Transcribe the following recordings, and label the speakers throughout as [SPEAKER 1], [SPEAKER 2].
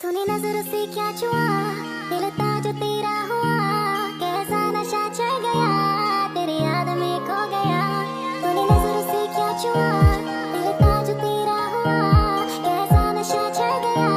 [SPEAKER 1] तूने नजर से क्या छुआ, दिल था जो तेरा हुआ, कैसा नशा चढ़ गया, तेरी याद में खो गया। तूने नजर से क्या छुआ, दिल था जो तेरा हुआ, कैसा नशा चढ़ गया,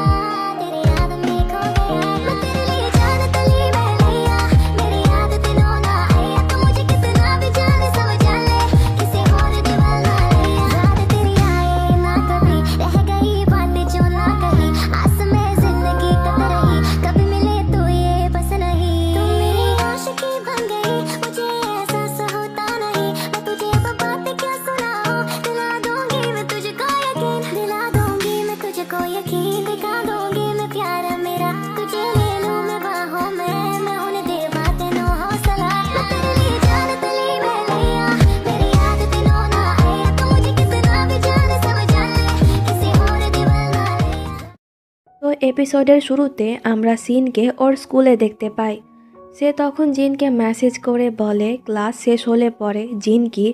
[SPEAKER 1] तेरी याद में खो गया। मैं तेरे लिए जान तली में लिया, मेरी याद दिनों ना आया, तो मुझे कितना भी जाने समझ ले, किसी और दीवाना लिया। याद तेरी आए ना कभी, रह गई बातें जो ना कही, आस में जिंदगी कत रही, कभी मिले तो ये बस नहीं। तू मेरी आशिकी बन गई, मुझे एहसास होता नहीं, मैं तुझे अब बातें क्या सुनाऊं, दिला दूंगी मैं तुझको यकीन, दिला दूंगी मैं तुझको यकीन, दिखा दूंगी मैं प्यार मेरा, तुझे ले लूं मैं बाहों में, मैं उन्हें दे बातें नो हौसला। मैं तेरे लिए जान तली में लिया, मेरी याद दिनों ना आया, तो मुझे कितना भी जाने समझ ले, किसी और दीवाना लिया।
[SPEAKER 2] তো এপিসোডের শুরুতে আমরা সিনকে ওর স্কুলে দেখতে পাই। সে তখন জিনকে মেসেজ করে বলে ক্লাস শেষ হলে পরে জিন কি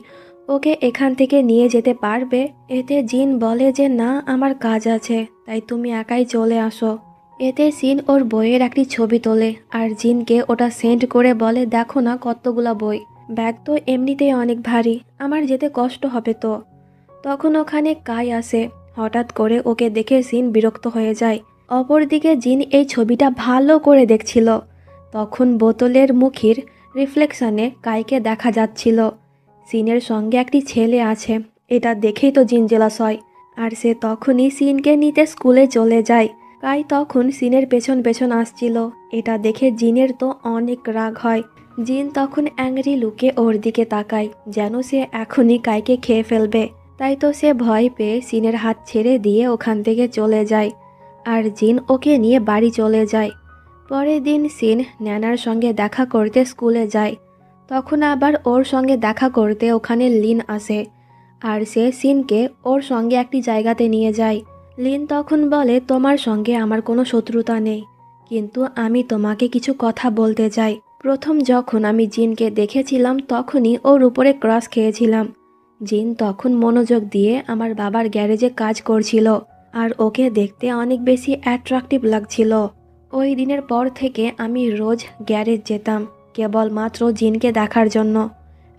[SPEAKER 2] ওকে এখান থেকে নিয়ে যেতে পারবে। এতে জিন বলে যে না, আমার কাজ আছে, তাই তুমি একাই চলে আসো। এতে সিন ওর বইয়ের একটি ছবি তোলে আর জিনকে ওটা সেন্ড করে বলে দেখো না কতগুলো বই, ব্যাগ তো এমনিতেই অনেক ভারী, আমার যেতে কষ্ট হবে তো। তখন ওখানে কাই আসে, হঠাৎ করে ওকে দেখে সিন বিরক্ত হয়ে যায়। অপরদিকে জিন এই ছবিটা ভালো করে দেখছিল। তখন বোতলের মুখের রিফ্লেকশনে কাইকে দেখা যাচ্ছিল। সিনের সঙ্গে একটি ছেলে আছে, এটা দেখেই তো জিন জেলাস হয় আর সে তখনই সিনকে নিতে স্কুলে চলে যায়। কাই তখন সিনের পেছন পেছন আসছিল, এটা দেখে জিনের তো অনেক রাগ হয়। জিন তখন অ্যাংরি লুকে ওর দিকে তাকায়, যেন সে এখনই কাইকে খেয়ে ফেলবে। তাই তো সে ভয় পেয়ে সিনের হাত ছেড়ে দিয়ে ওখান থেকে চলে যায় আর জিন ওকে নিয়ে বাড়ি চলে যায়। পরের দিন সিন ন্যানার সঙ্গে দেখা করতে স্কুলে যায়। তখন আবার ওর সঙ্গে দেখা করতে ওখানে লিন আসে আর সে সিনকে ওর সঙ্গে একটি জায়গাতে নিয়ে যায়। লিন তখন বলে তোমার সঙ্গে আমার কোনো শত্রুতা নেই, কিন্তু আমি তোমাকে কিছু কথা বলতে চাই। প্রথম যখন আমি জিনকে দেখেছিলাম তখনই ওর উপরে ক্রাশ খেয়েছিলাম। জিন তখন মনোযোগ দিয়ে আমার বাবার গ্যারেজে কাজ করছিল আর ওকে দেখতে অনেক বেশি অ্যাট্রাকটিভ লাগছিল। ওই দিনের পর থেকে আমি রোজ গ্যারেজ যেতাম কেবলমাত্র জিনকে দেখার জন্য,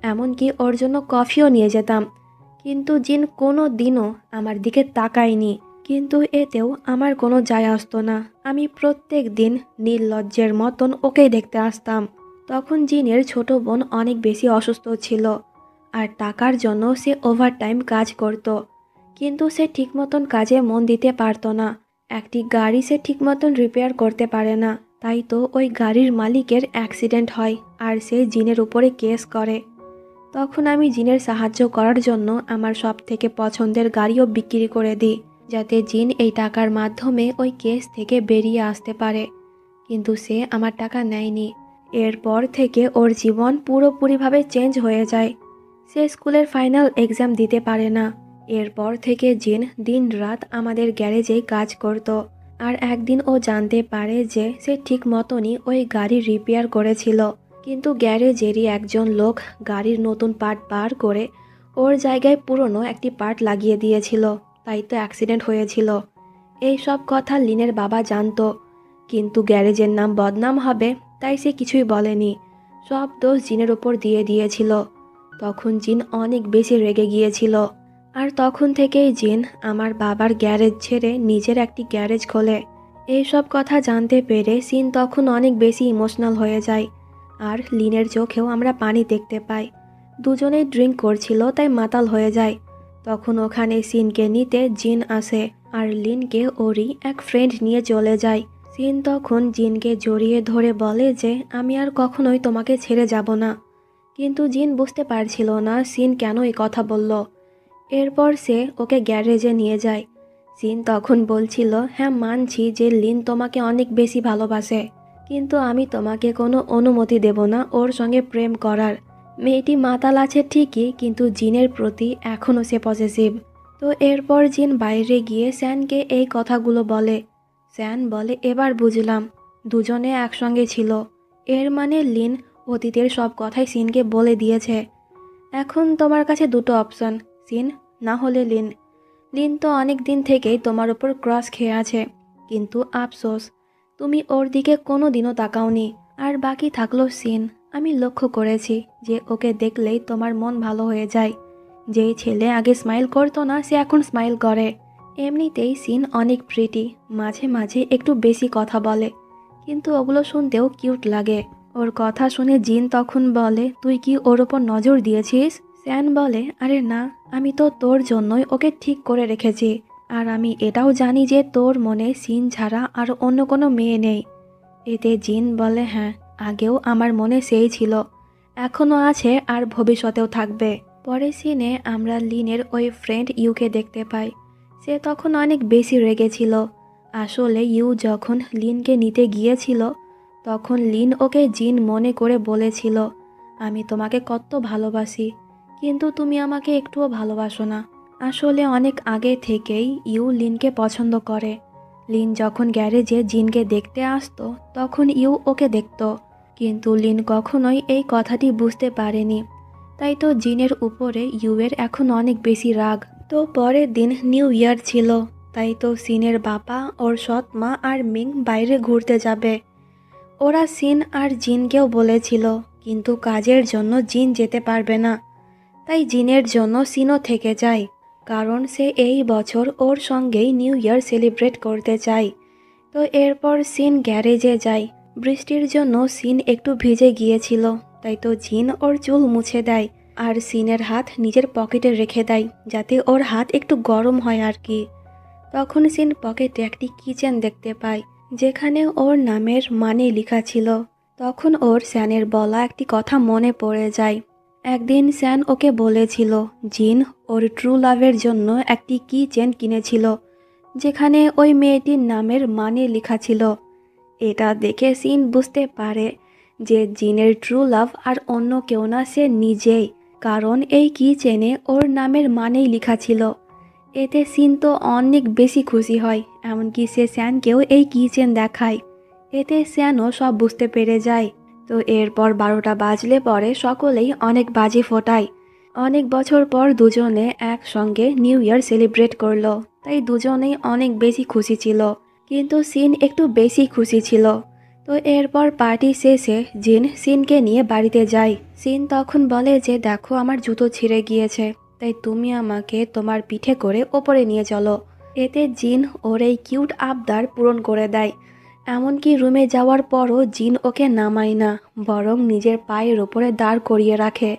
[SPEAKER 2] এমনকি ওর জন্য কফিও নিয়ে যেতাম। কিন্তু জিন কোনো দিনও আমার দিকে তাকায়নি, কিন্তু এতেও আমার কোনো যায় আসতো না। আমি প্রত্যেক দিন নির্লজ্জের মতন ওকেই দেখতে আসতাম। তখন জিনের ছোট বোন অনেক বেশি অসুস্থ ছিল আর টাকার জন্য সে ওভারটাইম কাজ করত, কিন্তু সে ঠিক মতন কাজে মন দিতে পারতো না। একটি গাড়ি সে ঠিক মতন রিপেয়ার করতে পারে না, তাই তো ওই গাড়ির মালিকের অ্যাক্সিডেন্ট হয় আর সে জিনের উপরে কেস করে। তখন আমি জিনের সাহায্য করার জন্য আমার সব থেকে পছন্দের গাড়িও বিক্রি করে দিই, যাতে জিন এই টাকার মাধ্যমে ওই কেস থেকে বেরিয়ে আসতে পারে। কিন্তু সে আমার টাকা নেয়নি। এরপর থেকে ওর জীবন পুরোপুরিভাবে চেঞ্জ হয়ে যায়। সে স্কুলের ফাইনাল এক্সাম দিতে পারে না। এরপর থেকে জিন দিন রাত আমাদের গ্যারেজেই কাজ করত। আর একদিন ও জানতে পারে যে সে ঠিক মতনই ওই গাড়ি রিপেয়ার করেছিল, কিন্তু গ্যারেজেরই একজন লোক গাড়ির নতুন পার্ট বার করে ওর জায়গায় পুরনো একটি পার্ট লাগিয়ে দিয়েছিল, তাই তো অ্যাক্সিডেন্ট হয়েছিল। এই সব কথা লিনের বাবা জানতো, কিন্তু গ্যারেজের নাম বদনাম হবে তাই সে কিছুই বলেনি, সব দোষ জিনের উপর দিয়ে দিয়েছিল। তখন জিন অনেক বেশি রেগে গিয়েছিল আর তখন থেকেই জিন আমার বাবার গ্যারেজ ছেড়ে নিজের একটি গ্যারেজ খোলে। এই সব কথা জানতে পেরে সিন তখন অনেক বেশি ইমোশনাল হয়ে যায় আর লিনের চোখেও আমরা পানি দেখতে পাই। দুজনেই ড্রিঙ্ক করছিল তাই মাতাল হয়ে যায়। তখন ওখানে সিনকে নিতে জিন আসে আর লিনকে ওরই এক ফ্রেন্ড নিয়ে চলে যায়। সিন তখন জিনকে জড়িয়ে ধরে বলে যে আমি আর কখনোই তোমাকে ছেড়ে যাব না, কিন্তু জিন বুঝতে পারছিল না সিন কেন এই কথা বলল। এরপর সে ওকে গ্যারেজে নিয়ে যায়। সিন তখন বলছিল হ্যাঁ মানছি যে লিন তোমাকে অনেক বেশি ভালোবাসে, কিন্তু আমি তোমাকে কোনো অনুমতি দেব না ওর সঙ্গে প্রেম করার। মেয়েটি মাতাল আছে ঠিকই, কিন্তু জিনের প্রতি এখনও সে পজেসিভ। তো এরপর জিন বাইরে গিয়ে স্যানকে এই কথাগুলো বলে। স্যান বলে এবার বুঝলাম, দুজনে একসঙ্গে ছিল, এর মানে লিন অতীতের সব কথাই সিনকে বলে দিয়েছে। এখন তোমার কাছে দুটো অপশন, সিন না হলে লিন। লিন তো অনেক দিন থেকেই তোমার উপর ক্রাশ খেয়ে আছে, কিন্তু আফসোস তুমি ওর দিকে কোনো দিনও তাকাওনি। আর বাকি থাকলো সিন। আমি লক্ষ্য করেছি যে ওকে দেখলেই তোমার মন ভালো হয়ে যায়। যেই ছেলে আগে স্মাইল করতো না সে এখন স্মাইল করে। এমনিতেই সিন অনেক প্রিটি, মাঝে মাঝে একটু বেশি কথা বলে, কিন্তু ওগুলো শুনতেও কিউট লাগে। ওর কথা শুনে জিন তখন বলে, তুই কি ওর ওপর নজর দিয়েছিস? স্যান বলে, আরে না, আমি তো তোর জন্যই ওকে ঠিক করে রেখেছি। আর আমি এটাও জানি যে তোর মনে সিন ছাড়া আর অন্য কোনো মেয়ে নেই। এতে জিন বলে, হ্যাঁ, আগেও আমার মনে সেই ছিল, এখনও আছে আর ভবিষ্যতেও থাকবে। পরে সিনে আমরা লিনের ওই ফ্রেন্ড ইউকে দেখতে পাই। সে তখন অনেক বেশি রেগেছিল। আসলে ইউ যখন লিনকে নিতে গিয়েছিল তখন লিন ওকে জিন মনে করে বলেছিল, আমি তোমাকে কত ভালোবাসি, কিন্তু তুমি আমাকে একটুও ভালোবাসো না। আসলে অনেক আগে থেকেই ইউ লিনকে পছন্দ করে। লিন যখন গ্যারেজে জিনকে দেখতে আসতো তখন ইউ ওকে দেখত, কিন্তু লিন কখনোই এই কথাটি বুঝতে পারেনি। তাই তো জিনের উপরে ইউয়ের এখন অনেক বেশি রাগ। তো পরের দিন নিউ ইয়ার ছিল, তাই তো সিনের বাবা, ওর সৎ মা আর মিং বাইরে ঘুরতে যাবে। ওরা সিন আর জিনকেও বলেছিল, কিন্তু কাজের জন্য জিন যেতে পারবে না। তাই জিনের জন্য সিনও থেকে যায়, কারণ সে এই বছর ওর সঙ্গেই নিউ ইয়ার সেলিব্রেট করতে চায়। তো এরপর সিন গ্যারেজে যায়। বৃষ্টির জন্য সিন একটু ভিজে গিয়েছিল, তাই তো জিন ওর চুল মুছে দেয় আর সিনের হাত নিজের পকেটে রেখে দেয় যাতে ওর হাত একটু গরম হয় আর কি। তখন সিন পকেটে একটি কিচেন দেখতে পায় যেখানে ওর নামের মানে লেখা ছিল। তখন ওর স্যানের বলা একটি কথা মনে পড়ে যায়। একদিন স্যান ওকে বলেছিল জিন ওর ট্রু লাভের জন্য একটি কিচেন কিনেছিল যেখানে ওই মেয়েটির নামের মানে লেখা ছিল। এটা দেখে সিন বুঝতে পারে যে জিনের ট্রু লাভ আর অন্য কেউ না, সে নিজেই, কারণ এই কিচেনে ওর নামের মানেই লেখা ছিল। এতে সিন তো অনেক বেশি খুশি হয়, এমনকি সে স্যানকেও এই কিচেন দেখায়। এতে স্যানও সব বুঝতে পেরে যায়। তো এরপর 12টা বাজলে পরে সকলেই অনেক বাজি ফোটায়। অনেক বছর পর দুজনে একসঙ্গে নিউ ইয়ার সেলিব্রেট করলো, তাই দুজনেই অনেক বেশি খুশি ছিল, কিন্তু সিন একটু বেশি খুশি ছিল। তো এরপর পার্টি শেষে জিন সিনকে নিয়ে বাড়িতে যায়। সিন তখন বলে যে দেখো আমার জুতো ছিঁড়ে গিয়েছে, তাই তুমি আমাকে তোমার পিঠে করে ওপরে নিয়ে চলো। এতে জিন ওর এই কিউট আবদার পূরণ করে দেয়। এমনকি রুমে যাওয়ার পরও জিন ওকে নামায় না, বরং নিজের পায়ের ওপরে দাঁড় করিয়ে রাখে।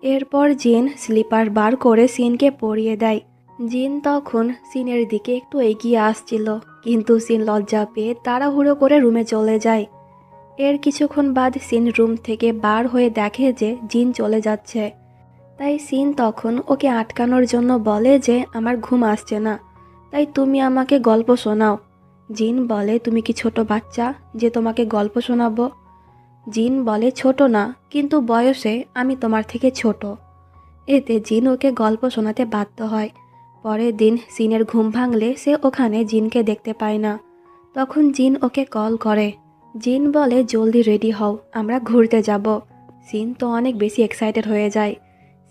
[SPEAKER 2] এরপর জিন স্লিপার বার করে সিনকে পরিয়ে দেয়। জিন তখন সিনের দিকে একটু এগিয়ে আসছিল, কিন্তু সিন লজ্জা পেয়ে তাড়াহুড়ো করে রুমে চলে যায়। এর কিছুক্ষণ বাদ সিন রুম থেকে বার হয়ে দেখে যে জিন চলে যাচ্ছে। তাই সিন তখন ওকে আটকানোর জন্য বলে যে আমার ঘুম আসছে না, তাই তুমি আমাকে গল্প শোনাও। জিন বলে, তুমি কি ছোট বাচ্চা যে তোমাকে গল্প শোনাবো? জিন বলে, ছোট না, কিন্তু বয়সে আমি তোমার থেকে ছোট। এতে জিন ওকে গল্প শোনাতে বাধ্য হয়। পরের দিন সিনের ঘুম ভাঙলে সে ওখানে জিনকে দেখতে পায় না। তখন জিন ওকে কল করে। জিন বলে, জলদি রেডি হও, আমরা ঘুরতে যাব। সিন তো অনেক বেশি এক্সাইটেড হয়ে যায়।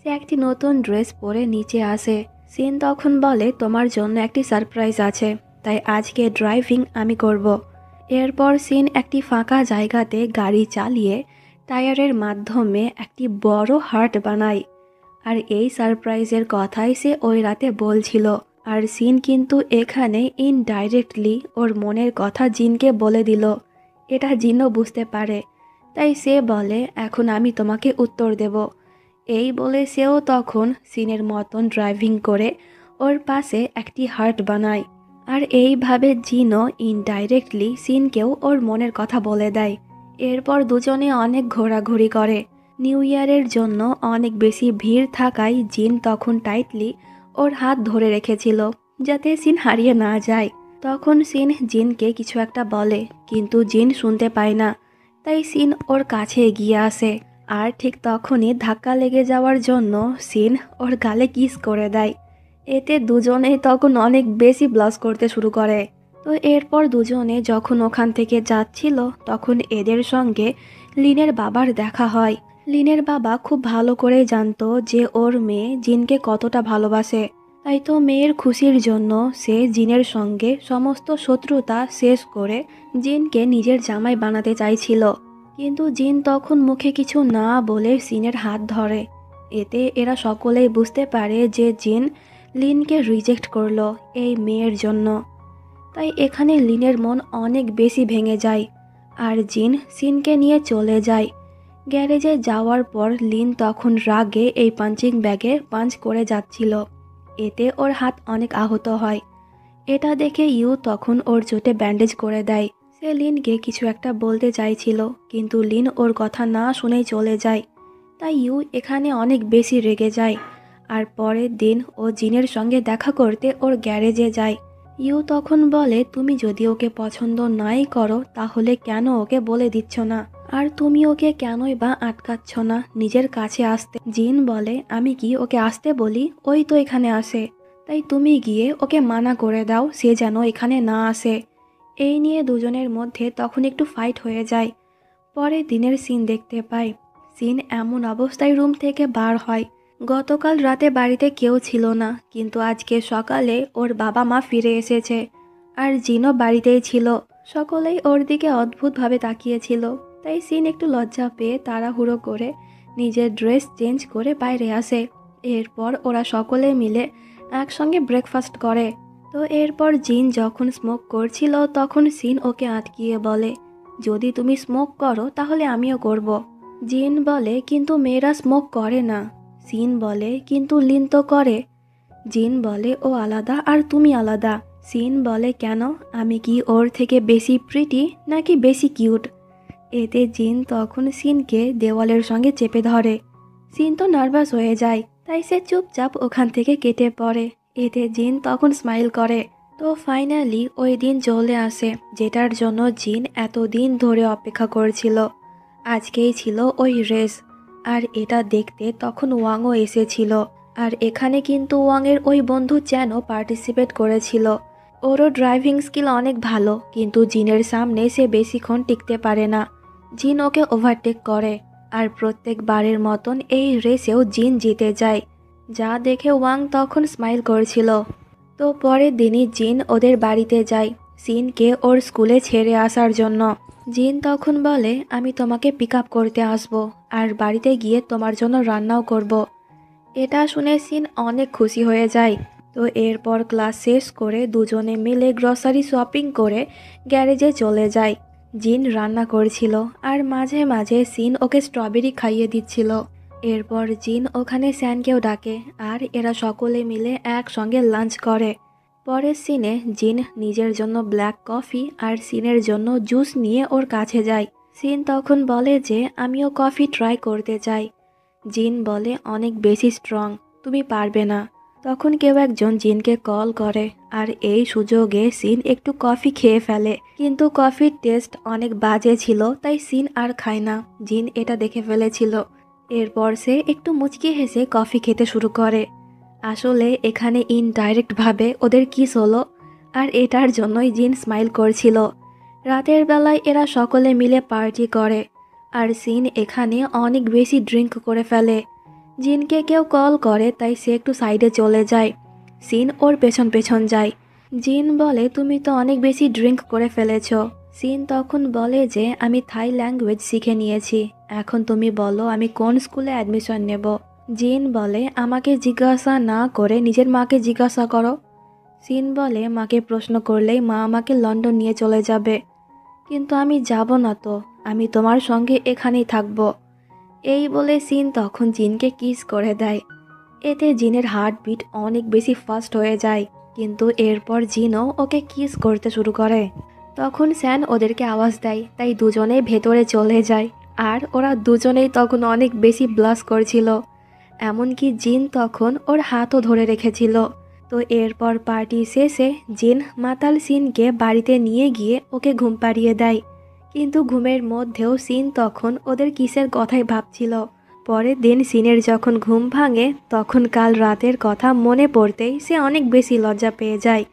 [SPEAKER 2] সে একটি নতুন ড্রেস পরে নিচে আসে। সিন তখন বলে, তোমার জন্য একটি সারপ্রাইজ আছে, তাই আজকে ড্রাইভিং আমি করব। এরপর সিন একটি ফাঁকা জায়গাতে গাড়ি চালিয়ে টায়ারের মাধ্যমে একটি বড় হার্ট বানায়। আর এই সারপ্রাইজের কথাই সে ওই রাতে বলছিল। আর সিন কিন্তু এখানে ইনডাইরেক্টলি ওর মনের কথা জিনকে বলে দিল। এটা জিনও বুঝতে পারে, তাই সে বলে, এখন আমি তোমাকে উত্তর দেব। এই বলে সেও তখন সিনের মতন ড্রাইভিং করে ওর পাশে একটি হার্ট বানায়। আর এইভাবে জিনও ইনডাইরেক্টলি সিনকেও ওর মনের কথা বলে দেয়। এরপর দুজনে অনেক ঘোরাঘুরি করে। নিউ ইয়ারের জন্য অনেক বেশি ভিড় থাকায় জিন তখন টাইটলি ওর হাত ধরে রেখেছিল যাতে সিন হারিয়ে না যায়। তখন সিন জিনকে কিছু একটা বলে, কিন্তু জিন শুনতে পায় না। তাই সিন ওর কাছে এগিয়ে আসে, আর ঠিক তখনই ধাক্কা লেগে যাওয়ার জন্য সিন ওর গালে কিস করে দেয়। এতে দুজনেই তখন অনেক বেশি ব্লাশ করতে শুরু করে। তো এরপর দুজনে যখন ওখান থেকে যাচ্ছিল তখন এদের সঙ্গে লিনের বাবার দেখা হয়। লিনের বাবা খুব ভালো করে জানতো যে ওর মেয়ে জিনকে কতটা ভালোবাসে। তাই তো মেয়ের খুশির জন্য সে জিনের সঙ্গে সমস্ত শত্রুতা শেষ করে জিনকে নিজের জামাই বানাতে চাইছিল। কিন্তু জিন তখন মুখে কিছু না বলে সিনের হাত ধরে। এতে এরা সকলেই বুঝতে পারে যে জিন লিনকে রিজেক্ট করলো এই মেয়ের জন্য। তাই এখানে লিনের মন অনেক বেশি ভেঙে যায় আর জিন সিনকে নিয়ে চলে যায়। গ্যারেজে যাওয়ার পর লিন তখন রাগে এই পাঞ্চিং ব্যাগে পাঞ্চ করে যাচ্ছিল। এতে ওর হাত অনেক আহত হয়। এটা দেখে ইউ তখন ওর চোটে ব্যান্ডেজ করে দেয়। সে লিনকে কিছু একটা বলতে চাইছিল কিন্তু লিন ওর কথা না শুনেই চলে যায়। তাই ইউ এখানে অনেক বেশি রেগে যায় আর পরের দিন ও জিনের সঙ্গে দেখা করতে ওর গ্যারেজে যায়। ইউ তখন বলে, তুমি যদি ওকে পছন্দ নাই করো তাহলে কেন ওকে বলে দিচ্ছ না, আর তুমি ওকে কেনই বা আটকাচ্ছ না নিজের কাছে আসতে। জিন বলে, আমি কি ওকে আসতে বলি, ওই তো এখানে আসে, তাই তুমি গিয়ে ওকে মানা করে দাও সে যেন এখানে না আসে। এই নিয়ে দুজনের মধ্যে তখন একটু ফাইট হয়ে যায়। পরে দিনের সিন দেখতে পাই। সিন এমন অবস্থায় রুম থেকে বার হয়। গতকাল রাতে বাড়িতে কেউ ছিল না, কিন্তু আজকে সকালে ওর বাবা মা ফিরে এসেছে আর জিনও বাড়িতেই ছিল। সকলেই ওর দিকে অদ্ভুতভাবে তাকিয়েছিল। তাই সিন একটু লজ্জা পেয়ে তাড়াহুড়ো করে নিজের ড্রেস চেঞ্জ করে বাইরে আসে। এরপর ওরা সকলে মিলে একসঙ্গে ব্রেকফাস্ট করে। তো এরপর জিন যখন স্মোক করছিল তখন সিন ওকে আটকিয়ে বলে, যদি তুমি স্মোক করো তাহলে আমিও করব। জিন বলে, কিন্তু মেয়েরা স্মোক করে না। সিন বলে, কিন্তু লিন তো করে। জিন বলে, ও আলাদা আর তুমি আলাদা। সিন বলে, কেন, আমি কি ওর থেকে বেশি প্রিটি নাকি বেশি কিউট? এতে জিন তখন সিনকে দেওয়ালের সঙ্গে চেপে ধরে। সিন তো নার্ভাস হয়ে যায়, তাই সে চুপচাপ ওখান থেকে কেটে পড়ে। এতে জিন তখন স্মাইল করে। তো ফাইনালি ওই দিন চলে আসে যেটার জন্য জিন এতদিন ধরে অপেক্ষা করছিল। আজকেই ছিল ওই রেস। আর এটা দেখতে তখন ওয়াংও এসেছিল। আর এখানে কিন্তু ওয়াংয়ের ওই বন্ধু চ্যানও পার্টিসিপেট করেছিল। ওরও ড্রাইভিং স্কিল অনেক ভালো, কিন্তু জিনের সামনে সে বেশিক্ষণ টিকতে পারে না। জিন ওকে ওভারটেক করে আর প্রত্যেকবারের মতন এই রেসেও জিন জিতে যায়, যা দেখে ওয়াং তখন স্মাইল করছিল। তো পরের দিনই জিন ওদের বাড়িতে যায় সিনকে ওর স্কুলে ছেড়ে আসার জন্য। জিন তখন বলে, আমি তোমাকে পিক আপ করতে আসবো আর বাড়িতে গিয়ে তোমার জন্য রান্নাও করব। এটা শুনে সিন অনেক খুশি হয়ে যায়। তো এরপর ক্লাস শেষ করে দুজনে মিলে গ্রসারি শপিং করে গ্যারেজে চলে যায়। জিন রান্না করছিল আর মাঝে মাঝে সিন ওকে স্ট্রবেরি খাইয়ে দিচ্ছিল। এরপর জিন ওখানে স্যানকেও ডাকে আর এরা সকলে মিলে একসঙ্গে লাঞ্চ করে। পরের সিনে জিন নিজের জন্য ব্ল্যাক কফি আর সিনের জন্য জুস নিয়ে ওর কাছে যায়। সিন তখন বলে যে আমিও কফি ট্রাই করতে চাই। জিন বলে, অনেক বেশি স্ট্রং, তুমি পারবে না। তখন কেউ একজন জিনকে কল করে আর এই সুযোগে সিন একটু কফি খেয়ে ফেলে, কিন্তু কফির টেস্ট অনেক বাজে ছিল, তাই সিন আর খায় না। জিন এটা দেখে ফেলেছিল। এরপর সে একটু মুচকি হেসে কফি খেতে শুরু করে। আসলে এখানে ইনডাইরেক্টভাবে ওদের কিস হলো আর এটার জন্যই জিন স্মাইল করছিল। রাতের বেলায় এরা সকলে মিলে পার্টি করে আর সিন এখানে অনেক বেশি ড্রিঙ্ক করে ফেলে। জিনকে কেউ কল করে তাই সে একটু সাইডে চলে যায়। সিন ওর পেছন পেছন যায়। জিন বলে, তুমি তো অনেক বেশি ড্রিঙ্ক করে ফেলেছ। সিন তখন বলে যে আমি থাই ল্যাঙ্গুয়েজ শিখে নিয়েছি, এখন তুমি বলো আমি কোন স্কুলে অ্যাডমিশন নেব। জিন বলে, আমাকে জিজ্ঞাসা না করে নিজের মাকে জিজ্ঞাসা করো। সিন বলে, মাকে প্রশ্ন করলেই মা আমাকে লন্ডন নিয়ে চলে যাবে, কিন্তু আমি যাব না, তো আমি তোমার সঙ্গে এখানেই থাকবো। এই বলে সিন তখন জিনকে কিস করে দেয়। এতে জিনের হার্টবিট অনেক বেশি ফাস্ট হয়ে যায়, কিন্তু এরপর জিনও ওকে কিস করতে শুরু করে। তখন স্যান ওদেরকে আওয়াজ দেয়, তাই দুজনেই ভেতরে চলে যায় আর ওরা দুজনেই তখন অনেক বেশি ব্লাশ করছিল। এমনকি জিন তখন ওর হাতও ধরে রেখেছিল। তো এরপর পার্টি শেষে জিন মাতাল সিনকে বাড়িতে নিয়ে গিয়ে ওকে ঘুম পাড়িয়ে দেয়, কিন্তু ঘুমের মধ্যেও সিন তখন ওদের কিসের কথাই ভাবছিল। পরের দিন সিনের যখন ঘুম ভাঙে তখন কাল রাতের কথা মনে পড়তেই সে অনেক বেশি লজ্জা পেয়ে যায়।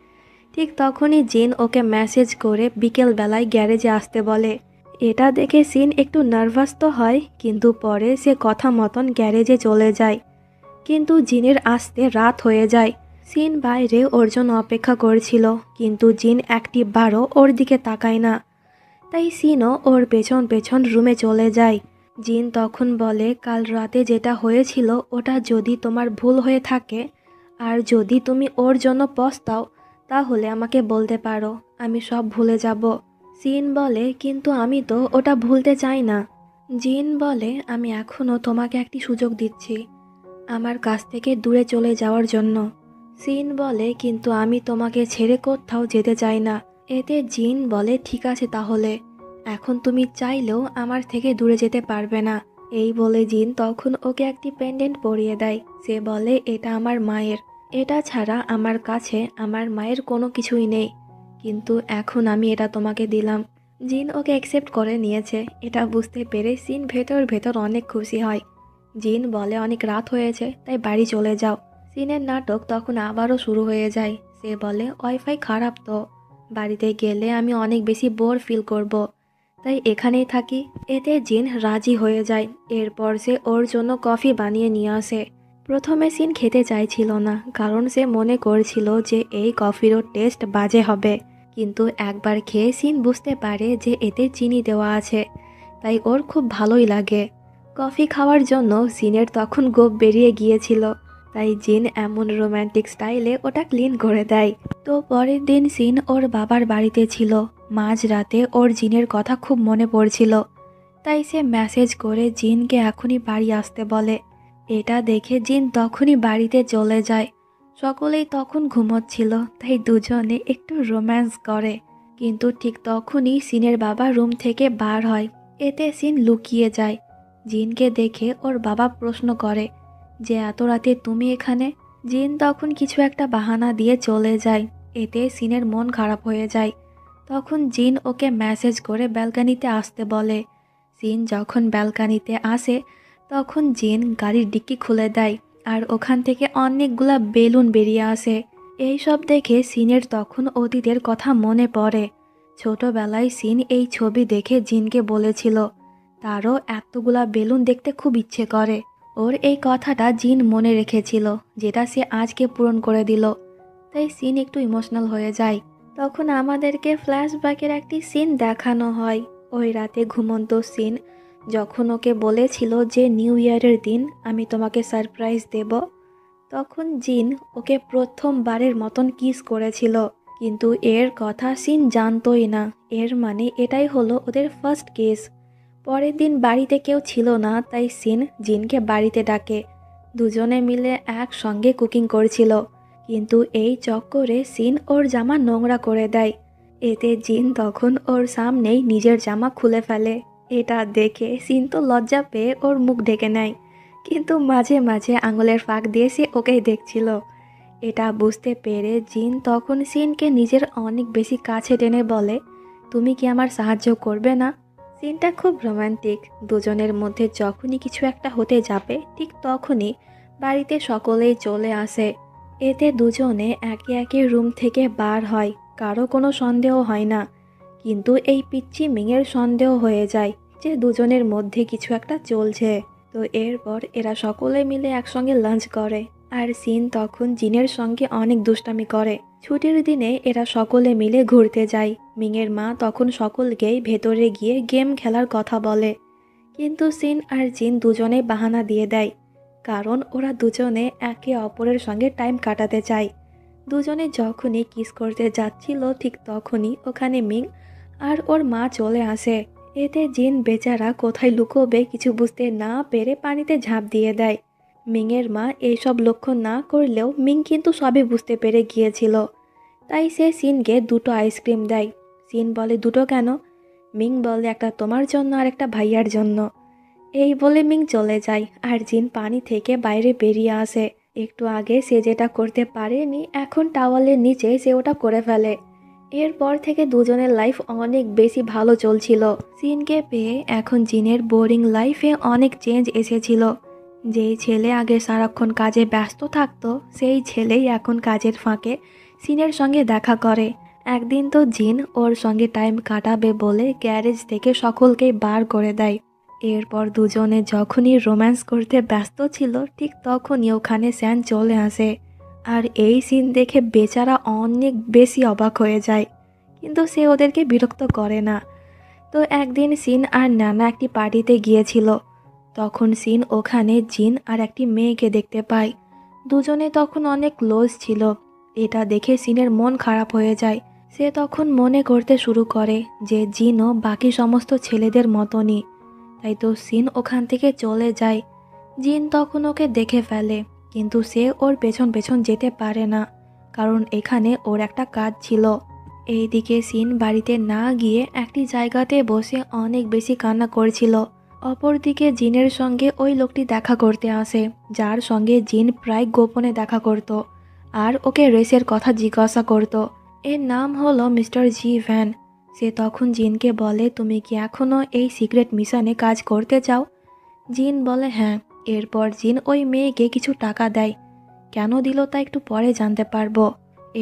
[SPEAKER 2] ঠিক তখনই জিন ওকে মেসেজ করে বিকেল বেলায় গ্যারেজে আসতে বলে। এটা দেখে সিন একটু নার্ভাস তো হয়, কিন্তু পরে সে কথা মতন গ্যারেজে চলে যায়। কিন্তু জিনের আসতে রাত হয়ে যায়। সিন বাইরে ওর জন্য অপেক্ষা করছিল, কিন্তু জিন একটি বারও ওর দিকে তাকায় না। তাই সিনও ওর পেছন পেছন রুমে চলে যায়। জিন তখন বলে, কাল রাতে যেটা হয়েছিল ওটা যদি তোমার ভুল হয়ে থাকে আর যদি তুমি ওর জন্য পস্তাও তাহলে আমাকে বলতে পারো, আমি সব ভুলে যাব। সিন বলে, কিন্তু আমি তো ওটা ভুলতে চাই না। জিন বলে, আমি এখনও তোমাকে একটি সুযোগ দিচ্ছি আমার কাছ থেকে দূরে চলে যাওয়ার জন্য। সিন বলে, কিন্তু আমি তোমাকে ছেড়ে কোথাও যেতে চাই না। এতে জিন বলে, ঠিক আছে তাহলে, এখন তুমি চাইলেও আমার থেকে দূরে যেতে পারবে না। এই বলে জিন তখন ওকে একটি পেন্ডেন্ট পরিয়ে দেয়। সে বলে, এটা আমার মায়ের, এটা ছাড়া আমার কাছে আমার মায়ের কোনো কিছুই নেই, কিন্তু এখন আমি এটা তোমাকে দিলাম। জিন ওকে অ্যাকসেপ্ট করে নিয়েছে। এটা বুঝতে পেরে সিন ভেতর ভেতর অনেক খুশি হয়। জিন বলে, অনেক রাত হয়েছে তাই বাড়ি চলে যাও। সিনের নাটক তখন আবারও শুরু হয়ে যায়। সে বলে, ওয়াইফাই খারাপ তো, বাড়িতে গেলে আমি অনেক বেশি বোর ফিল করব, তাই এখানেই থাকি। এতে জিন রাজি হয়ে যায়। এরপর সে ওর জন্য কফি বানিয়ে নিয়ে আসে। প্রথমে সিন খেতে চাইছিল না, কারণ সে মনে করছিল যে এই কফিরও টেস্ট বাজে হবে, কিন্তু একবার খেয়ে সিন বুঝতে পারে যে এতে চিনি দেওয়া আছে, তাই ওর খুব ভালোই লাগে। কফি খাওয়ার জন্য সিনের তখন গোপ বেরিয়ে গিয়েছিল, তাই জিন এমন রোম্যান্টিক স্টাইলে ওটা ক্লিন করে দেয়। তো পরের দিন সিন ওর বাবার বাড়িতে ছিল। মাঝরাতে ওর জিনের কথা খুব মনে পড়ছিল, তাই সে মেসেজ করে জিনকে এখনই বাড়ি আসতে বলে। এটা দেখে জিন তখনই বাড়িতে চলে যায়। সকলেই তখন ঘুমোচ্ছিল, তাই দুজনে একটু রোম্যান্স করে। কিন্তু ঠিক তখনই সিনের বাবা রুম থেকে বার হয়। এতে সিন লুকিয়ে যায়। জিনকে দেখে ওর বাবা প্রশ্ন করে যে, এত রাতে তুমি এখানে? জিন তখন কিছু একটা বাহানা দিয়ে চলে যায়। এতে সিনের মন খারাপ হয়ে যায়। তখন জিন ওকে মেসেজ করে ব্যালকানিতে আসতে বলে। সিন যখন ব্যালকানিতে আসে তখন জিন গাড়ির ডিক্কি খুলে দেয় আর ওখান থেকে অনেকগুলা বেলুন বেরিয়ে আসে। এই সব দেখে সিনের তখন অতীতের কথা মনে পড়ে। ছোটবেলায় সিন এই ছবি দেখে জিনকে বলেছিল তারও এতগুলা বেলুন দেখতে খুব ইচ্ছে করে। ওর এই কথাটা জিন মনে রেখেছিল, যেটা সে আজকে পূরণ করে দিল। তাই সিন একটু ইমোশনাল হয়ে যায়। তখন আমাদেরকে ফ্ল্যাশব্যাকের একটি সিন দেখানো হয়। ওই রাতে ঘুমন্ত সিন যখন ওকে বলেছিল যে নিউ ইয়ারের দিন আমি তোমাকে সারপ্রাইজ দেব, তখন জিন ওকে প্রথমবারের মতন কিস করেছিল। কিন্তু এর কথা সিন জানতোই না। এর মানে এটাই হলো ওদের ফার্স্ট কিস। পরের দিন বাড়িতে কেউ ছিল না, তাই সিন জিনকে বাড়িতে ডাকে। দুজনে মিলে একসঙ্গে কুকিং করছিল, কিন্তু এই চক্করে সিন ওর জামা নোংরা করে দেয়। এতে জিন তখন ওর সামনেই নিজের জামা খুলে ফেলে। এটা দেখে সিন তো লজ্জা পেয়ে ওর মুখ ঢেকে নেয়, কিন্তু মাঝে মাঝে আঙুলের ফাঁক দিয়ে সে ওকেই দেখছিল। এটা বুঝতে পেরে জিন তখন সিনকে নিজের অনেক বেশি কাছে টেনে বলে, তুমি কি আমার সাহায্য করবে না? সিনটা খুব রোমান্টিক। দুজনের মধ্যে যখনই কিছু একটা হতে যাবে ঠিক তখনই বাড়িতে সকলেই চলে আসে। এতে দুজনে একে একে রুম থেকে বার হয়। কারো কোনো সন্দেহ হয় না, কিন্তু এই পিচ্চি মিংয়ের সন্দেহ হয়ে যায় যে দুজনের মধ্যে কিছু একটা চলছে। তো এরপর এরা সকলে মিলে একসঙ্গে লাঞ্চ করে, আর সিন তখন জিনের সঙ্গে অনেক দুষ্টামি করে। ছুটির দিনে এরা সকলে মিলে ঘুরতে যায়। মিংয়ের মা তখন সকলকেই ভেতরে গিয়ে গেম খেলার কথা বলে, কিন্তু সিন আর জিন দুজনে বাহানা দিয়ে দেয়, কারণ ওরা দুজনে একে অপরের সঙ্গে টাইম কাটাতে চায়। দুজনে যখনই কিস করতে যাচ্ছিল ঠিক তখনই ওখানে মিং আর ওর মা চলে আসে। এতে জিন বেচারা কোথায় লুকোবে কিছু বুঝতে না পেরে পানিতে ঝাঁপ দিয়ে দেয়। মিংয়ের মা এইসব লক্ষ্য না করলেও মিং কিন্তু সবই বুঝতে পেরে গিয়েছিল, তাই সে সিনকে দুটো আইসক্রিম দেয়। সিন বলে, দুটো কেন? মিং বলে, একটা তোমার জন্য আর একটা ভাইয়ার জন্য। এই বলে মিং চলে যায়, আর জিন পানি থেকে বাইরে বেরিয়ে আসে। একটু আগে সে যেটা করতে পারেনি এখন টাওয়ালের নিচে সে ওটা করে ফেলে। এরপর থেকে দুজনের লাইফ অনেক বেশি ভালো চলছিল। সিনকে পেয়ে এখন জিনের বোরিং লাইফে অনেক চেঞ্জ এসেছিল। যেই ছেলে আগে সারাক্ষণ কাজে ব্যস্ত থাকতো সেই ছেলেই এখন কাজের ফাঁকে সিনের সঙ্গে দেখা করে। একদিন তো জিন ওর সঙ্গে টাইম কাটাবে বলে গ্যারেজ থেকে সকলকেই বার করে দেয়। এরপর দুজনে যখনই রোম্যান্স করতে ব্যস্ত ছিল ঠিক তখনই ওখানে স্যান চলে আসে। আর এই সিন দেখে বেচারা অনেক বেশি অবাক হয়ে যায়, কিন্তু সে ওদেরকে বিরক্ত করে না। তো একদিন সিন আর নানা একটি পার্টিতে গিয়েছিল। তখন সিন ওখানে জিন আর একটি মেয়েকে দেখতে পায়। দুজনে তখন অনেক ক্লোজ ছিল। এটা দেখে সিনের মন খারাপ হয়ে যায়। সে তখন মনে করতে শুরু করে যে জিনও বাকি সমস্ত ছেলেদের মতনই। তাই তো সিন ওখান থেকে চলে যায়। জিন তখন ওকে দেখে ফেলে, কিন্তু সে ওর পেছন পেছন যেতে পারে না, কারণ এখানে ওর একটা কাজ ছিল। এইদিকে সিন বাড়িতে না গিয়ে একটি জায়গাতে বসে অনেক বেশি কান্না করছিল। অপরদিকে জিনের সঙ্গে ওই লোকটি দেখা করতে আসে, যার সঙ্গে জিন প্রায় গোপনে দেখা করত আর ওকে রেসের কথা জিজ্ঞাসা করত। এর নাম হলো মিস্টার জি ভ্যান। সে তখন জিনকে বলে, তুমি কি এখনও এই সিক্রেট মিশনে কাজ করতে চাও? জিন বলে হ্যাঁ। এরপর জিন ওই মেয়েকে কিছু টাকা দেয়। কেন দিল তা একটু পরে জানতে পারবো।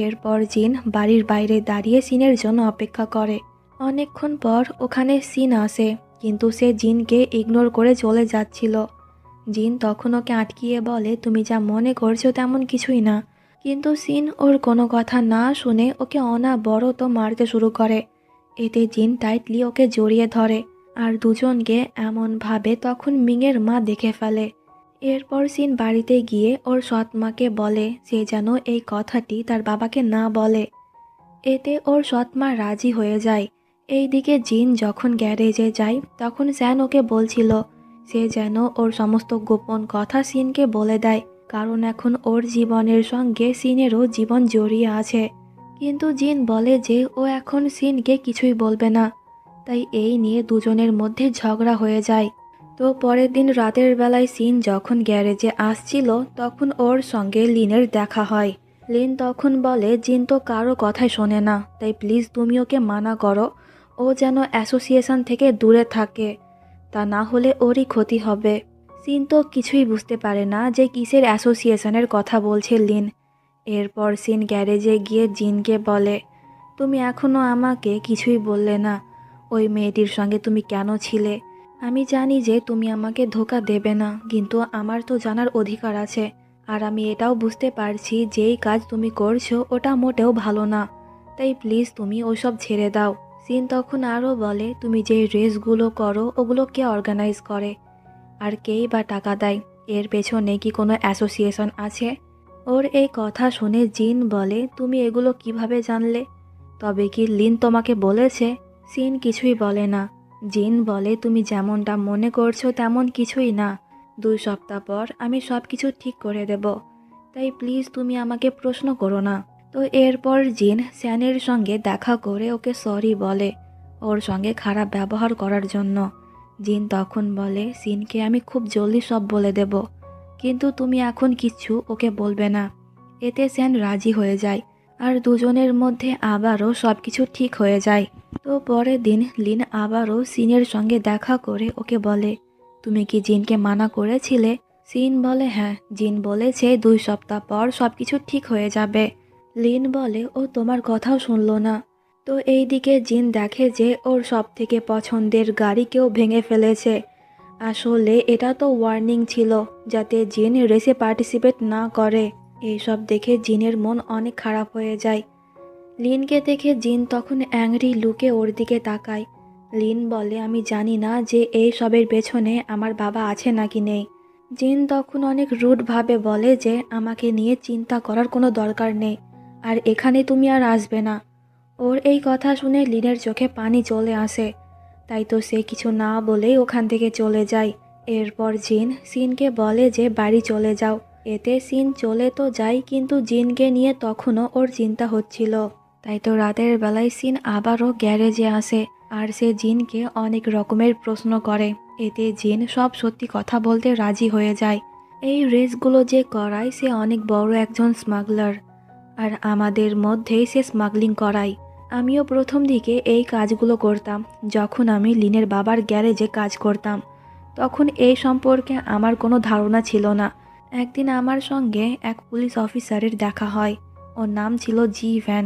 [SPEAKER 2] এরপর জিন বাড়ির বাইরে দাঁড়িয়ে সিনের জন্য অপেক্ষা করে। অনেকক্ষণ পর ওখানে সিন আসে, কিন্তু সে জিনকে ইগনোর করে চলে যাচ্ছিল। জিন তখন ওকে আটকিয়ে বলে, তুমি যা মনে করছো তেমন কিছুই না। কিন্তু সিন ওর কোনো কথা না শুনে ওকে অনবরত মারতে শুরু করে। এতে জিন টাইটলি ওকে জড়িয়ে ধরে আর দুজনকে এমনভাবে তখন মিংয়ের মা দেখে ফেলে। এরপর সিন বাড়িতে গিয়ে ওর সৎ মাকে বলে সে যেন এই কথাটি তার বাবাকে না বলে। এতে ওর সৎ মা রাজি হয়ে যায়। এইদিকে জিন যখন গ্যারেজে যায় তখন স্যান ওকে বলছিল সে যেন ওর সমস্ত গোপন কথা সিনকে বলে দেয়, কারণ এখন ওর জীবনের সঙ্গে সিনেরও জীবন জড়িয়ে আছে। কিন্তু জিন বলে যে ও এখন সিনকে কিছুই বলবে না। তাই এই নিয়ে দুজনের মধ্যে ঝগড়া হয়ে যায়। তো পরের দিন রাতের বেলায় সিন যখন গ্যারেজে আসছিল তখন ওর সঙ্গে লিনের দেখা হয়। লিন তখন বলে, জিন তো কারো কথাই শোনে না, তাই প্লিজ তুমি ওকে মানা করো, ও যেন অ্যাসোসিয়েশন থেকে দূরে থাকে, তা না হলে ওরই ক্ষতি হবে। সিন তো কিছুই বুঝতে পারে না যে কিসের অ্যাসোসিয়েশনের কথা বলছে লিন। এরপর সিন গ্যারেজে গিয়ে জিনকে বলে, তুমি এখনও আমাকে কিছুই বললে না, ওই মেয়েটির সঙ্গে তুমি কেন ছিলে? আমি জানি যে তুমি আমাকে ধোঁকা দেবে না, কিন্তু আমার তো জানার অধিকার আছে। আর আমি এটাও বুঝতে পারছি যেই কাজ তুমি করছো ওটা মোটেও ভালো না, তাই প্লিজ তুমি ওসব ছেড়ে দাও। সিন তখন আরও বলে, তুমি যে রেসগুলো করো ওগুলো কে অর্গানাইজ করে, আর কেই বা টাকা দেয়? এর পেছনে কি কোনো অ্যাসোসিয়েশন আছে? ওর এই কথা শুনে জিন বলে, তুমি এগুলো কিভাবে জানলে? তবে কি লিন তোমাকে বলেছে? সিন কিছুই বলে না। জিন বলে, তুমি যেমনটা মনে করছো তেমন কিছুই না। 2 সপ্তাহ পর আমি সব কিছু ঠিক করে দেব, তাই প্লিজ তুমি আমাকে প্রশ্ন করো না। তো এরপর জিন স্যানের সঙ্গে দেখা করে ওকে সরি বলে ওর সঙ্গে খারাপ ব্যবহার করার জন্য। জিন তখন বলে, সিনকে আমি খুব জলদি সব বলে দেব, কিন্তু তুমি এখন কিচ্ছু ওকে বলবে না। এতে স্যান রাজি হয়ে যায় আর দুজনের মধ্যে আবারও সব কিছু ঠিক হয়ে যায়। তো পরের দিন লিন আবারও সিনের সঙ্গে দেখা করে ওকে বলে, তুমি কি জিনকে মানা করেছিলে? সিন বলে হ্যাঁ, জিন বলেছে 2 সপ্তাহ পর সব কিছু ঠিক হয়ে যাবে। লিন বলে, ও তোমার কথাও শুনলো না। তো এইদিকে জিন দেখে যে ওর সব থেকে পছন্দের গাড়ি কেউ ভেঙে ফেলেছে। আসলে এটা তো ওয়ার্নিং ছিল যাতে জিন রেসে পার্টিসিপেট না করে। এইসব দেখে জিনের মন অনেক খারাপ হয়ে যায়। লিনকে দেখে জিন তখন অ্যাংরি লুকে ওর দিকে তাকায়। লিন বলে, আমি জানি না যে এই সবের পেছনে আমার বাবা আছে নাকি নেই। জিন তখন অনেক রুডভাবে বলে যে আমাকে নিয়ে চিন্তা করার কোনো দরকার নেই, আর এখানে তুমি আর আসবে না। ওর এই কথা শুনে লিনের চোখে পানি চলে আসে। তাই তো সে কিছু না বলেই ওখান থেকে চলে যায়। এরপর জিন সিনকে বলে যে বাড়ি চলে যাও। এতে সিন চলে তো যায়, কিন্তু জিনকে নিয়ে তখনও ওর চিন্তা হচ্ছিল। তাই তো রাতের বেলায় সিন আবারও গ্যারেজে আসে আর সে জিনকে অনেক রকমের প্রশ্ন করে। এতে জিন সব সত্যি কথা বলতে রাজি হয়ে যায়। এই রেসগুলো যে করায় সে অনেক বড় একজন স্মাগলার, আর আমাদের মধ্যেই সে স্মাগলিং করায়। আমিও প্রথম দিকে এই কাজগুলো করতাম। যখন আমি লিনের বাবার গ্যারেজে কাজ করতাম তখন এই সম্পর্কে আমার কোনো ধারণা ছিল না। একদিন আমার সঙ্গে এক পুলিশ অফিসারের দেখা হয়। ওর নাম ছিল জি ভ্যান,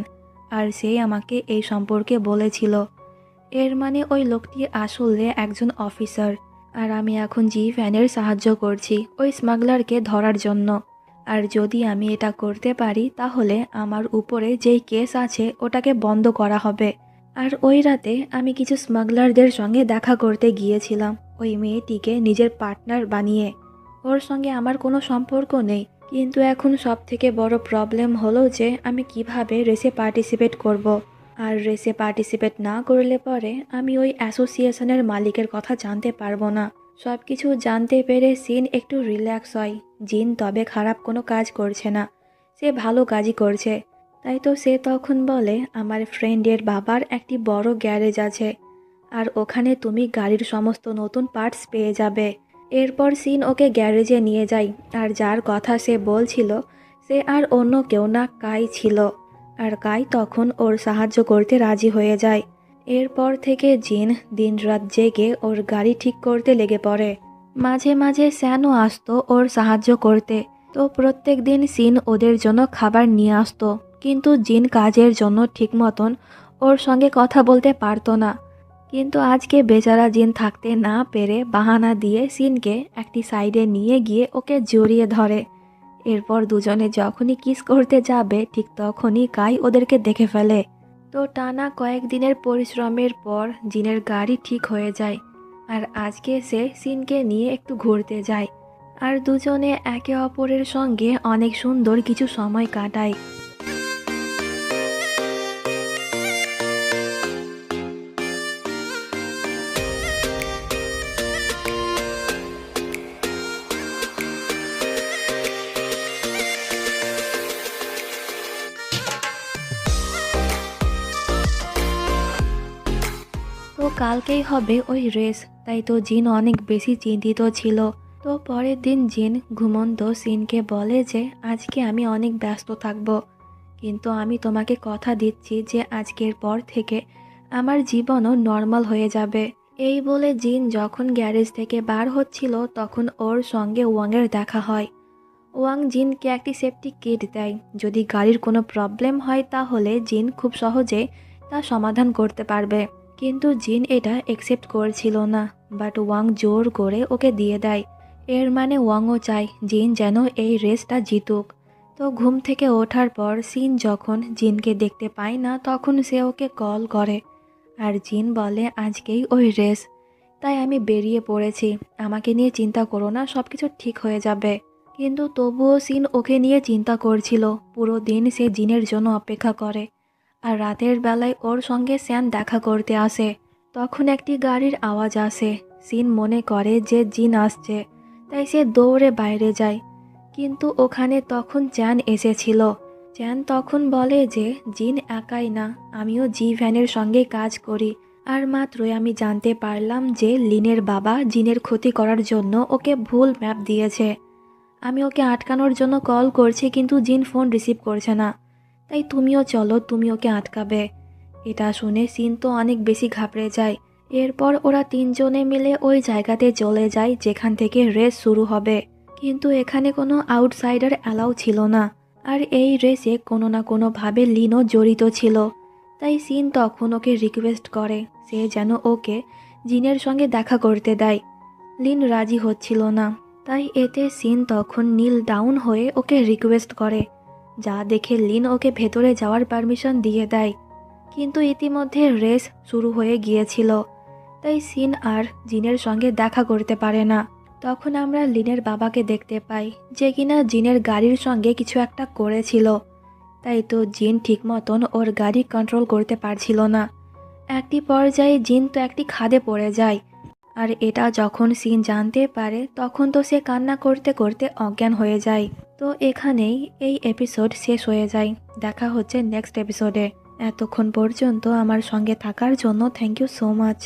[SPEAKER 2] আর সে আমাকে এই সম্পর্কে বলেছিল। এর মানে ওই লোকটি আসলে একজন অফিসার, আর আমি এখন জি ভ্যানের সাহায্য করছি ওই স্মাগলারকে ধরার জন্য। আর যদি আমি এটা করতে পারি তাহলে আমার উপরে যেই কেস আছে ওটাকে বন্ধ করা হবে। আর ওই রাতে আমি কিছু স্মাগলারদের সঙ্গে দেখা করতে গিয়েছিলাম ওই মেয়েটিকে নিজের পার্টনার বানিয়ে। ওর সঙ্গে আমার কোনো সম্পর্ক নেই, কিন্তু এখন সব থেকে বড় প্রবলেম হলো যে আমি কিভাবে রেসে পার্টিসিপেট করব। আর রেসে পার্টিসিপেট না করলে পরে আমি ওই অ্যাসোসিয়েশনের মালিকের কথা জানতে পারবো না। সব কিছু জানতে পেরে সিন একটু রিল্যাক্স হয়। জিন তবে খারাপ কোনো কাজ করছে না, সে ভালো কাজই করছে। তাই তো সে তখন বলে, আমার ফ্রেন্ডের বাবার একটি বড় গ্যারেজ আছে, আর ওখানে তুমি গাড়ির সমস্ত নতুন পার্টস পেয়ে যাবে। এরপর সিন ওকে গ্যারেজে নিয়ে যায়, আর যার কথা সে বলছিল সে আর অন্য কেউ না, কাই ছিল। আর কাই তখন ওর সাহায্য করতে রাজি হয়ে যায়। এরপর থেকে জিন দিনরাত জেগে ওর গাড়ি ঠিক করতে লেগে পড়ে। মাঝে মাঝে স্যানও আসতো ওর সাহায্য করতে। তো প্রত্যেক দিন সিন ওদের জন্য খাবার নিয়ে আসতো, কিন্তু জিন কাজের জন্য ঠিক মতন ওর সঙ্গে কথা বলতে পারতো না। কিন্তু আজকে বেচারা জিন থাকতে না পেরে বাহানা দিয়ে সিনকে একটি সাইডে নিয়ে গিয়ে ওকে জড়িয়ে ধরে। এরপর দুজনে যখনই কিস করতে যাবে ঠিক তখনই কাই ওদেরকে দেখে ফেলে। তো টানা কয়েকদিনের পরিশ্রমের পর জিনের গাড়ি ঠিক হয়ে যায়, আর আজকে সে সিনকে নিয়ে একটু ঘুরতে যায়। আর দুজনে একে অপরের সঙ্গে অনেক সুন্দর কিছু সময় কাটায়। তো কালকেই হবে ওই রেস, তাই তো জিন অনেক বেশি চিন্তিত ছিল। তো পরের দিন জিন ঘুমন্ত সিনকে বলে যে আজকে আমি অনেক ব্যস্ত থাকব, কিন্তু আমি তোমাকে কথা দিচ্ছি যে আজকের পর থেকে আমার জীবনও নর্মাল হয়ে যাবে। এই বলে জিন যখন গ্যারেজ থেকে বার হচ্ছিল তখন ওর সঙ্গে ওয়াংয়ের দেখা হয়। ওয়াং জিনকে একটি সেফটি কিট দেয়, যদি গাড়ির কোনো প্রবলেম হয় তাহলে জিন খুব সহজে তা সমাধান করতে পারবে। কিন্তু জিন এটা অ্যাকসেপ্ট করছিল না, বাট ওয়াং জোর করে ওকে দিয়ে দেয়। এর মানে ওয়াংও চায় জিন যেন এই রেসটা জিতুক। তো ঘুম থেকে ওঠার পর সিন যখন জিনকে দেখতে পায় না তখন সে ওকে কল করে, আর জিন বলে আজকেই ওই রেস, তাই আমি বেরিয়ে পড়েছি, আমাকে নিয়ে চিন্তা করো না, সব কিছু ঠিক হয়ে যাবে। কিন্তু তবুও সিন ওকে নিয়ে চিন্তা করছিল। পুরো দিন সে জিনের জন্য অপেক্ষা করে, আর রাতের বেলায় ওর সঙ্গে স্যান দেখা করতে আসে। তখন একটি গাড়ির আওয়াজ আসে। সিন মনে করে যে জিন আসছে, তাই সে দৌড়ে বাইরে যায়। কিন্তু ওখানে তখন চ্যান এসেছিল। চ্যান তখন বলে যে জিন একাই না, আমিও জি ভ্যানের সঙ্গে কাজ করি। আর মাত্রই আমি জানতে পারলাম যে লিনের বাবা জিনের ক্ষতি করার জন্য ওকে ভুল ম্যাপ দিয়েছে। আমি ওকে আটকানোর জন্য কল করছি, কিন্তু জিন ফোন রিসিভ করছে না, তাই তুমিও চলো, তুমি ওকে আটকাবে। এটা শুনে সিন তো অনেক বেশি ঘাবড়ে যায়। এরপর ওরা তিনজনে মিলে ওই জায়গাতে চলে যায় যেখান থেকে রেস শুরু হবে। কিন্তু এখানে কোনো আউটসাইডার অ্যালাউ ছিল না, আর এই রেসে কোনো না কোনোভাবে লিনও জড়িত ছিল। তাই সিন তখন ওকে রিকোয়েস্ট করে সে যেন ওকে জিনের সঙ্গে দেখা করতে দেয়। লিন রাজি হচ্ছিল না, তাই এতে সিন তখন নীল ডাউন হয়ে ওকে রিকোয়েস্ট করে, যা দেখে লিন ওকে ভেতরে যাওয়ার পারমিশন দিয়ে দেয়। কিন্তু ইতিমধ্যে রেস শুরু হয়ে গিয়েছিল, তাই সিন আর জিনের সঙ্গে দেখা করতে পারে না। তখন আমরা লিনের বাবাকে দেখতে পাই, যে কিনা জিনের গাড়ির সঙ্গে কিছু একটা করেছিল। তাই তো জিন ঠিক মতন ওর গাড়ি কন্ট্রোল করতে পারছিল না। একটি পর্যায়ে জিন তো একটি খাদে পড়ে যায়, আর এটা যখন সিন জানতে পারে তখন তো সে কান্না করতে করতে অজ্ঞান হয়ে যায়। তো এখানেই এই এপিসোড শেষ হয়ে যায়। দেখা হচ্ছে নেক্সট এপিসোডে। এতক্ষণ পর্যন্ত আমার সঙ্গে থাকার জন্য থ্যাংক ইউ সো মাচ।